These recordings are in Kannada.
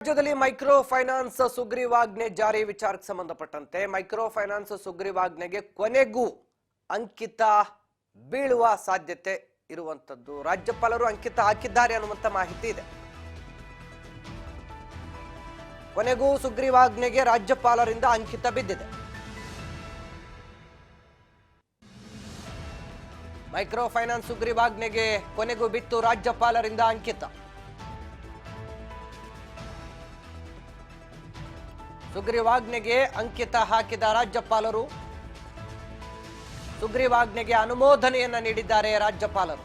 ರಾಜ್ಯದಲ್ಲಿ ಮೈಕ್ರೋ ಫೈನಾನ್ಸ್ ಸುಗ್ರೀವಾಜ್ಞೆ ಜಾರಿ ವಿಚಾರಕ್ಕೆ ಸಂಬಂಧಪಟ್ಟಂತೆ ಮೈಕ್ರೋ ಫೈನಾನ್ಸ್ ಸುಗ್ರೀವಾಜ್ಞೆಗೆ ಕೊನೆಗೂ ಅಂಕಿತ ಬೀಳುವ ಸಾಧ್ಯತೆ ಇರುವಂತದ್ದು ರಾಜ್ಯಪಾಲರು ಅಂಕಿತ ಹಾಕಿದ್ದಾರೆ ಅನ್ನುವಂತ ಮಾಹಿತಿ ಇದೆ. ಕೊನೆಗೂ ಸುಗ್ರೀವಾಜ್ಞೆಗೆ ರಾಜ್ಯಪಾಲರಿಂದ ಅಂಕಿತ ಬಿದ್ದಿದೆ. ಮೈಕ್ರೋ ಫೈನಾನ್ಸ್ ಸುಗ್ರೀವಾಜ್ಞೆಗೆ ಕೊನೆಗೂ ಬಿತ್ತು ರಾಜ್ಯಪಾಲರಿಂದ ಅಂಕಿತ. ಸುಗ್ರೀವಾಜ್ಞೆಗೆ ಅಂಕಿತ ಹಾಕಿದ ರಾಜ್ಯಪಾಲರು ಸುಗ್ರೀವಾಜ್ಞೆಗೆ ಅನುಮೋದನೆಯನ್ನ ನೀಡಿದ್ದಾರೆ. ರಾಜ್ಯಪಾಲರು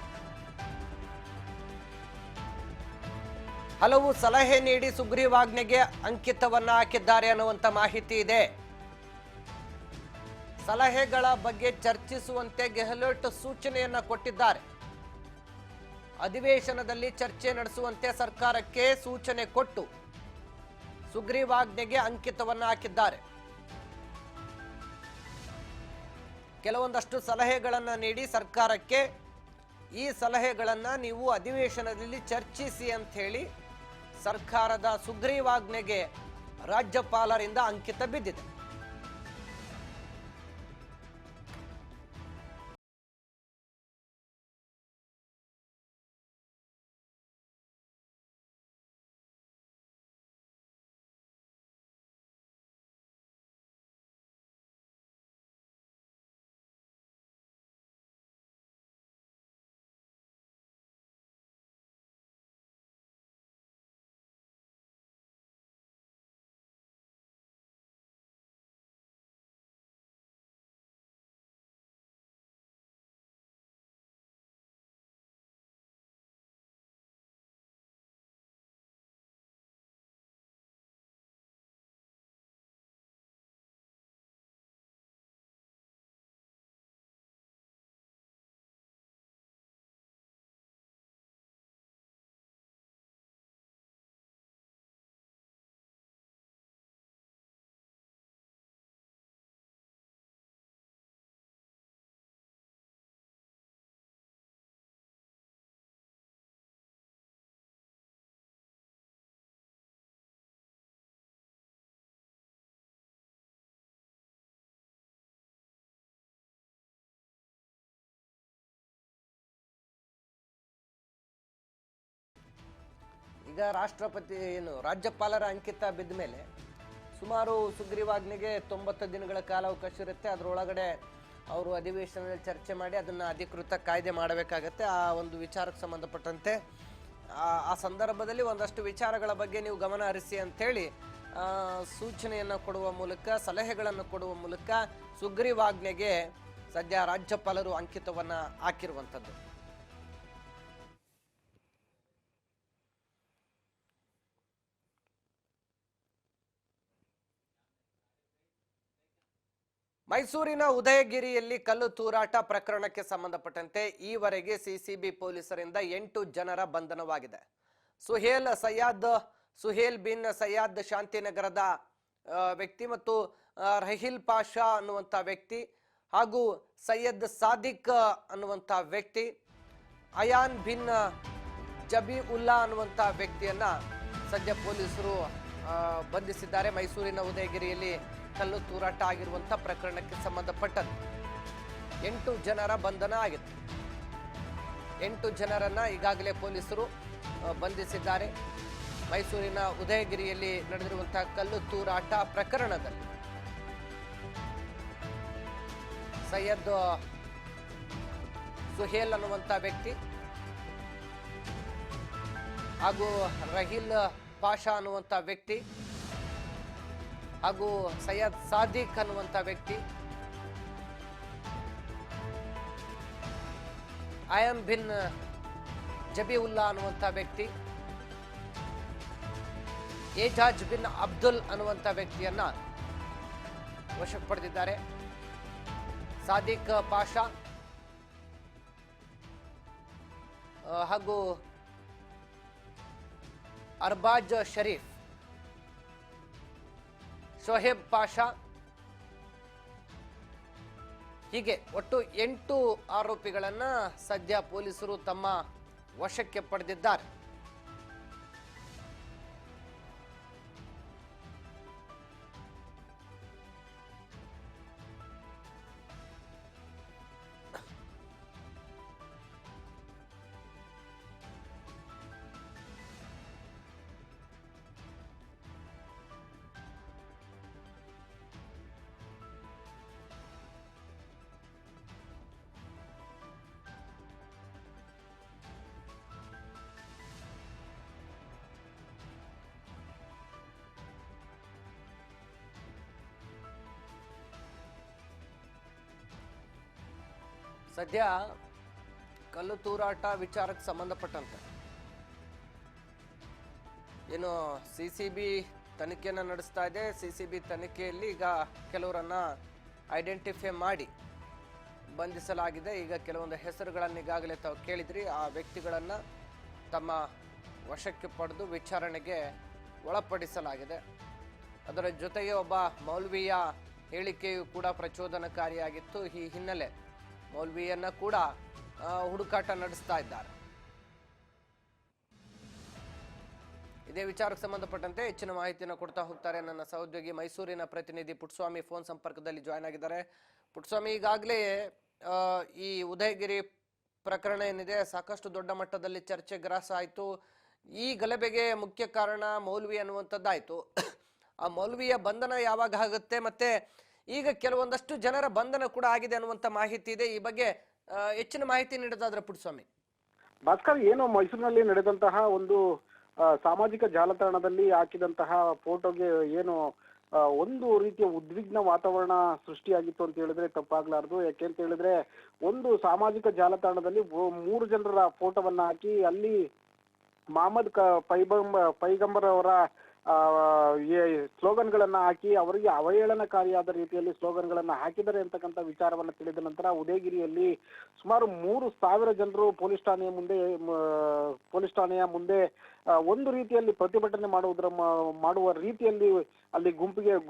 ಹಲವು ಸಲಹೆ ನೀಡಿ ಸುಗ್ರೀವಾಜ್ಞೆಗೆ ಅಂಕಿತವನ್ನ ಹಾಕಿದ್ದಾರೆ ಅನ್ನುವಂತ ಮಾಹಿತಿ ಇದೆ. ಸಲಹೆಗಳ ಬಗ್ಗೆ ಚರ್ಚಿಸುವಂತೆ ಗೆಹ್ಲೋಟ್ ಸೂಚನೆಯನ್ನ ಕೊಟ್ಟಿದ್ದಾರೆ. ಅಧಿವೇಶನದಲ್ಲಿ ಚರ್ಚೆ ನಡೆಸುವಂತೆ ಸರ್ಕಾರಕ್ಕೆ ಸೂಚನೆ ಕೊಟ್ಟು ಸುಗ್ರೀವಾಜ್ಞೆಗೆ ಅಂಕಿತವನ್ನ ಹಾಕಿದ್ದಾರೆ. ಕೆಲವೊಂದಷ್ಟು ಸಲಹೆಗಳನ್ನ ನೀಡಿ ಸರ್ಕಾರಕ್ಕೆ ಈ ಸಲಹೆಗಳನ್ನ ನೀವು ಅಧಿವೇಶನದಲ್ಲಿ ಚರ್ಚಿಸಿ ಅಂತ ಹೇಳಿ ಸರ್ಕಾರದ ಸುಗ್ರೀವಾಜ್ಞೆಗೆ ರಾಜ್ಯಪಾಲರಿಂದ ಅಂಕಿತ ಬಿದ್ದಿದೆ. ಈಗ ರಾಷ್ಟ್ರಪತಿ ರಾಜ್ಯಪಾಲರ ಅಂಕಿತ ಬಿದ್ದ ಮೇಲೆ ಸುಮಾರು ಸುಗ್ರೀವಾಜ್ಞೆಗೆ 90 ದಿನಗಳ ಕಾಲಾವಕಾಶ ಇರುತ್ತೆ. ಅದರೊಳಗಡೆ ಅವರು ಅಧಿವೇಶನದಲ್ಲಿ ಚರ್ಚೆ ಮಾಡಿ ಅದನ್ನ ಅಧಿಕೃತ ಕಾಯ್ದೆ ಮಾಡಬೇಕಾಗತ್ತೆ. ಆ ಒಂದು ವಿಚಾರಕ್ಕೆ ಸಂಬಂಧಪಟ್ಟಂತೆ ಆ ಸಂದರ್ಭದಲ್ಲಿ ಒಂದಷ್ಟು ವಿಚಾರಗಳ ಬಗ್ಗೆ ನೀವು ಗಮನ ಹರಿಸಿ ಅಂತೇಳಿ ಸೂಚನೆಯನ್ನು ಕೊಡುವ ಮೂಲಕ ಸಲಹೆಗಳನ್ನು ಕೊಡುವ ಮೂಲಕ ಸುಗ್ರೀವಾಜ್ಞೆಗೆ ಸದ್ಯ ರಾಜ್ಯಪಾಲರು ಅಂಕಿತವನ್ನ ಹಾಕಿರುವಂಥದ್ದು. ಮೈಸೂರಿನ ಉದಯಗಿರಿಯಲ್ಲಿ ಕಲ್ಲು ತೂರಾಟ ಪ್ರಕರಣಕ್ಕೆ ಸಂಬಂಧಪಟ್ಟಂತೆ ಈವರೆಗೆ ಸಿಸಿಬಿ ಪೊಲೀಸರಿಂದ 8 ಜನರ ಬಂಧನವಾಗಿದೆ. ಸುಹೇಲ್ ಬಿನ್ ಸಯ್ಯಾದ್ ಶಾಂತಿನಗರದ ವ್ಯಕ್ತಿ ಮತ್ತು ರಹಿಲ್ ಪಾಷಾ ಅನ್ನುವಂಥ ವ್ಯಕ್ತಿ ಹಾಗೂ ಸೈಯದ್ ಸಾದಿಕ್ ಅನ್ನುವಂಥ ವ್ಯಕ್ತಿ, ಅಯಾನ್ ಬಿನ್ ಜಬೀಉಲ್ಲಾ ಅನ್ನುವಂಥ ವ್ಯಕ್ತಿಯನ್ನ ಸದ್ಯ ಪೊಲೀಸರು ಬಂಧಿಸಿದ್ದಾರೆ. ಮೈಸೂರಿನ ಉದಯಗಿರಿಯಲ್ಲಿ ಕಲ್ಲು ತೂರಾಟ ಆಗಿರುವಂಥ ಪ್ರಕರಣಕ್ಕೆ ಸಂಬಂಧಪಟ್ಟಂತೆ 8 ಜನರ ಬಂಧನ ಆಗಿದೆ. 8 ಜನರನ್ನ ಈಗಾಗಲೇ ಪೊಲೀಸರು ಬಂಧಿಸಿದ್ದಾರೆ. ಮೈಸೂರಿನ ಉದಯಗಿರಿಯಲ್ಲಿ ನಡೆದಿರುವಂತಹ ಕಲ್ಲು ತೂರಾಟ ಪ್ರಕರಣದಲ್ಲಿ ಸೈಯದ್ ಸುಹೇಲ್ ಅನ್ನುವಂಥ ವ್ಯಕ್ತಿ ಹಾಗೂ ರಹಿಲ್ ಪಾಷಾ ಅನ್ನುವಂಥ ವ್ಯಕ್ತಿ ಹಾಗೂ ಸೈಯದ್ ಸಾದಿಕ್ ಅನ್ನುವಂಥ ವ್ಯಕ್ತಿ, ಅಯಾನ್ ಬಿನ್ ಜಬೀಉಲ್ಲಾ ಅನ್ನುವಂಥ ವ್ಯಕ್ತಿ, ಏಜಾಜ್ ಬಿನ್ ಅಬ್ದುಲ್ ಅನ್ನುವಂಥ ವ್ಯಕ್ತಿಯನ್ನ ವಶಕ್ಕೆ ಪಡೆದಿದ್ದಾರೆ. ಸಾದಿಕ್ ಪಾಷಾ ಹಾಗೂ ಅರ್ಬಾಜ್ ಶರೀಫ್, ಶೋಹೇಬ್ ಪಾಷಾ ಹೀಗೆ ಒಟ್ಟು 8 ಆರೋಪಿಗಳನ್ನ ಸದ್ಯ ಪೊಲೀಸರು ತಮ್ಮ ವಶಕ್ಕೆ ಪಡೆದಿದ್ದಾರೆ. ಸದ್ಯ ಕಲ್ಲು ತೂರಾಟ ವಿಚಾರಕ್ಕೆ ಸಂಬಂಧಪಟ್ಟಂತೆ ಏನು ಸಿಸಿಬಿ ತನಿಖೆಯನ್ನು ನಡೆಸ್ತಾ ಇದೆ. ಸಿಸಿಬಿ ತನಿಖೆಯಲ್ಲಿ ಈಗ ಕೆಲವರನ್ನ ಐಡೆಂಟಿಫೈ ಮಾಡಿ ಬಂಧಿಸಲಾಗಿದೆ. ಈಗ ಕೆಲವೊಂದು ಹೆಸರುಗಳನ್ನು ಈಗಾಗಲೇ ತಾವು ಕೇಳಿದ್ರಿ. ಆ ವ್ಯಕ್ತಿಗಳನ್ನ ತಮ್ಮ ವಶಕ್ಕೆ ಪಡೆದು ವಿಚಾರಣೆಗೆ ಒಳಪಡಿಸಲಾಗಿದೆ. ಅದರ ಜೊತೆಗೆ ಒಬ್ಬ ಮೌಲ್ವಿಯ ಹೇಳಿಕೆಯು ಕೂಡ ಪ್ರಚೋದನಕಾರಿಯಾಗಿತ್ತು. ಈ ಹಿನ್ನೆಲೆ ಮೌಲ್ವಿಯನ್ನ ಕೂಡ ಹುಡುಕಾಟ ನಡೆಸ್ತಾ ಇದ್ದಾರೆ. ಇದೇ ವಿಚಾರಕ್ಕೆ ಸಂಬಂಧಪಟ್ಟಂತೆ ಹೆಚ್ಚಿನ ಮಾಹಿತಿಯನ್ನು ಕೊಡ್ತಾ ಹೋಗ್ತಾರೆ ನನ್ನ ಸಹೋದ್ಯೋಗಿ ಮೈಸೂರಿನ ಪ್ರತಿನಿಧಿ ಪುಟ್ಟಸ್ವಾಮಿ ಫೋನ್ ಸಂಪರ್ಕದಲ್ಲಿ ಜಾಯ್ನ್ ಆಗಿದ್ದಾರೆ. ಪುಟ್ಟಸ್ವಾಮಿ, ಈಗಾಗಲೇ ಈ ಉದಯಗಿರಿ ಪ್ರಕರಣ ಏನಿದೆ ಸಾಕಷ್ಟು ದೊಡ್ಡ ಮಟ್ಟದಲ್ಲಿ ಚರ್ಚೆ ಗ್ರಾಸ ಆಯಿತು. ಈ ಗಲಭೆಗೆ ಮುಖ್ಯ ಕಾರಣ ಮೌಲ್ವಿ ಅನ್ನುವಂಥದ್ದಾಯ್ತು. ಆ ಮೌಲ್ವಿಯ ಬಂಧನ ಯಾವಾಗ ಆಗುತ್ತೆ, ಮತ್ತೆ ಈಗ ಕೆಲವೊಂದಷ್ಟು ಜನರ ಬಂಧನ ಕೂಡ ಆಗಿದೆ ಅನ್ನುವಂಥ ಮಾಹಿತಿ ಇದೆ. ಈ ಬಗ್ಗೆ ಹೆಚ್ಚಿನ ಮಾಹಿತಿ ನೀಡೋದಾದ್ರೆ ಪುಟ್ಟಸ್ವಾಮಿ. ಭಾಸ್ಕರ್, ಏನು ಮೈಸೂರಿನಲ್ಲಿ ನಡೆದಂತಹ ಒಂದು ಸಾಮಾಜಿಕ ಜಾಲತಾಣದಲ್ಲಿ ಹಾಕಿದಂತಹ ಫೋಟೋಗೆ ಏನು ಒಂದು ರೀತಿಯ ಉದ್ವಿಗ್ನ ವಾತಾವರಣ ಸೃಷ್ಟಿಯಾಗಿತ್ತು ಅಂತ ಹೇಳಿದ್ರೆ ತಪ್ಪಾಗ್ಲಾರ್ದು. ಯಾಕೆಂತ ಹೇಳಿದ್ರೆ ಒಂದು ಸಾಮಾಜಿಕ ಜಾಲತಾಣದಲ್ಲಿ 3 ಜನರ ಫೋಟೋವನ್ನ ಹಾಕಿ ಅಲ್ಲಿ ಮಹಮ್ಮದ್ ಪೈಗಂಬರ್ ಅವರ ಸ್ಲೋಗನ್ಗಳನ್ನ ಹಾಕಿ ಅವರಿಗೆ ಅವಹೇಳನಕಾರಿಯಾದ ರೀತಿಯಲ್ಲಿ ಸ್ಲೋಗನ್ಗಳನ್ನ ಹಾಕಿದ್ದಾರೆ ಅಂತಕ್ಕಂಥ ವಿಚಾರವನ್ನ ತಿಳಿದ ನಂತರ ಉದಯಗಿರಿಯಲ್ಲಿ ಸುಮಾರು 3,000 ಜನರು ಪೊಲೀಸ್ ಠಾಣೆಯ ಮುಂದೆ ಒಂದು ರೀತಿಯಲ್ಲಿ ಪ್ರತಿಭಟನೆ ಮಾಡುವ ರೀತಿಯಲ್ಲಿ ಅಲ್ಲಿ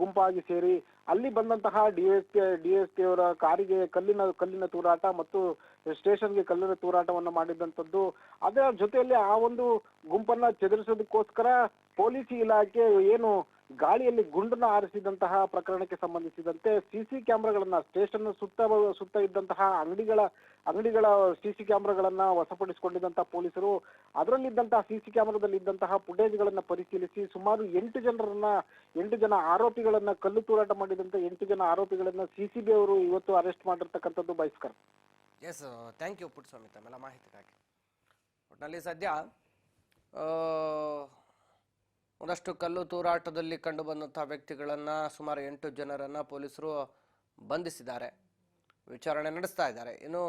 ಗುಂಪಾಗಿ ಸೇರಿ ಅಲ್ಲಿ ಬಂದಂತಹ ಡಿಎಸ್ಪಿ ಅವರ ಕಾರಿಗೆ ಕಲ್ಲಿನ ತೂರಾಟ ಮತ್ತು ಸ್ಟೇಷನ್ಗೆ ಕಲ್ಲಿನ ತೂರಾಟವನ್ನು ಮಾಡಿದಂಥದ್ದು. ಅದರ ಜೊತೆಯಲ್ಲಿ ಆ ಒಂದು ಗುಂಪನ್ನ ಚದುರಿಸೋದಕ್ಕೋಸ್ಕರ ಪೊಲೀಸ್ ಇಲಾಖೆ ಏನು ಗಾಳಿಯಲ್ಲಿ ಗುಂಡನ್ನ ಹಾರಿಸಿದಂತಹ ಪ್ರಕರಣಕ್ಕೆ ಸಂಬಂಧಿಸಿದಂತೆ ಸಿಸಿ ಕ್ಯಾಮೆರಾಗಳನ್ನ ಸ್ಟೇಷನ್ ಸುತ್ತ ಇದ್ದಂತಹ ಅಂಗಡಿಗಳ ಸಿಸಿ ಕ್ಯಾಮೆರಾಗಳನ್ನ ವಶಪಡಿಸಿಕೊಂಡಿದ್ದಂತಹ ಪೊಲೀಸರು ಅದರಲ್ಲಿದ್ದಂತಹ ಸಿಸಿ ಕ್ಯಾಮೆರಾದಲ್ಲಿ ಇದ್ದಂತಹ ಫುಟೇಜ್ಗಳನ್ನ ಪರಿಶೀಲಿಸಿ ಸುಮಾರು 8 ಜನ ಆರೋಪಿಗಳನ್ನ ಕಲ್ಲು ತೂರಾಟ ಮಾಡಿದಂತ 8 ಜನ ಆರೋಪಿಗಳನ್ನ ಸಿಸಿಬಿ ಅವರು ಇವತ್ತು ಅರೆಸ್ಟ್ ಮಾಡಿರ್ತಕ್ಕಂಥದ್ದು Bhaskar. Yes, thank you Puttaswamy ತಮ್ಮೆಲ್ಲ ಮಾಹಿತಿಗಾಗಿ. ಒಟ್ಟಿನಲ್ಲಿ ಸದ್ಯ ಒಂದಷ್ಟು ಕಲ್ಲು ತೂರಾಟದಲ್ಲಿ ಕಂಡು ಬಂದಂತಹ ವ್ಯಕ್ತಿಗಳನ್ನ ಸುಮಾರು 8 ಜನರನ್ನ ಪೊಲೀಸರು ಬಂಧಿಸಿದ್ದಾರೆ, ವಿಚಾರಣೆ ನಡೆಸ್ತಾ ಇದ್ದಾರೆ. ಇನ್ನು